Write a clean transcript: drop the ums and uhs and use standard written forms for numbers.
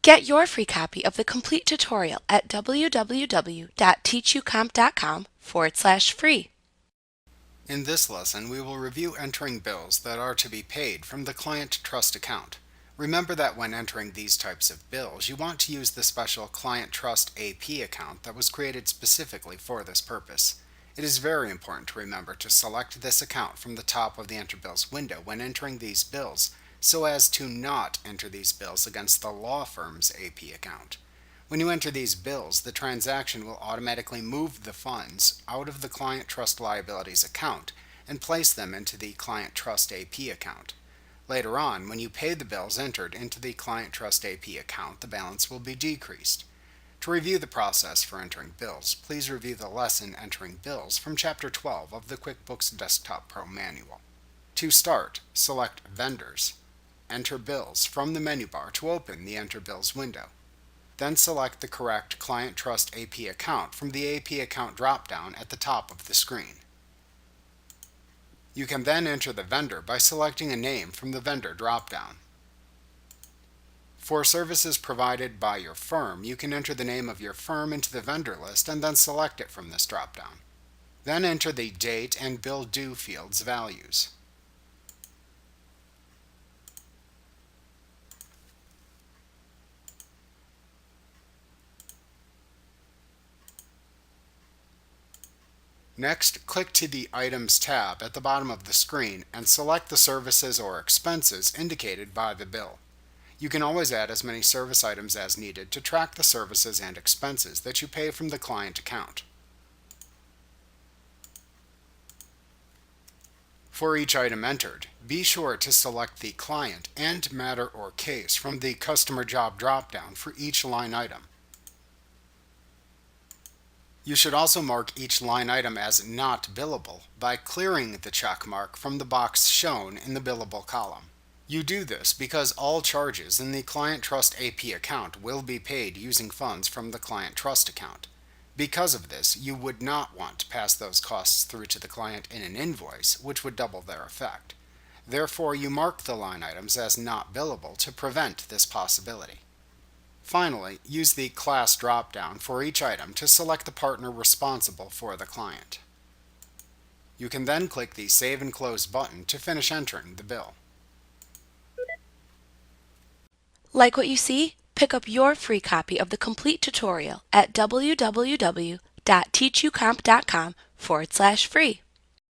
Get your free copy of the complete tutorial at www.teachucomp.com/free. In this lesson, we will review entering bills that are to be paid from the Client Trust account. Remember that when entering these types of bills, you want to use the special Client Trust AP account that was created specifically for this purpose. It is very important to remember to select this account from the top of the Enter Bills window when entering these bills, so as to not enter these bills against the law firm's AP account. When you enter these bills, the transaction will automatically move the funds out of the Client Trust Liabilities account and place them into the Client Trust AP account. Later on, when you pay the bills entered into the Client Trust AP account, the balance will be decreased. To review the process for entering bills, please review the lesson Entering Bills from Chapter 12 of the QuickBooks Desktop Pro Manual. To start, select Vendors. Enter Bills from the menu bar to open the Enter Bills window. Then select the correct Client Trust AP account from the AP account drop-down at the top of the screen. You can then enter the vendor by selecting a name from the vendor drop-down. For services provided by your firm, you can enter the name of your firm into the vendor list and then select it from this drop-down. Then enter the date and bill due fields values. Next, click to the Items tab at the bottom of the screen and select the services or expenses indicated by the bill. You can always add as many service items as needed to track the services and expenses that you pay from the client account. For each item entered, be sure to select the client and matter or case from the Customer Job drop-down for each line item. You should also mark each line item as not billable by clearing the check mark from the box shown in the billable column. You do this because all charges in the Client Trust AP account will be paid using funds from the Client Trust account. Because of this, you would not want to pass those costs through to the client in an invoice, which would double their effect. Therefore, you mark the line items as not billable to prevent this possibility. Finally, use the Class drop-down for each item to select the partner responsible for the client. You can then click the Save and Close button to finish entering the bill. Like what you see? Pick up your free copy of the complete tutorial at www.teachucomp.com/free.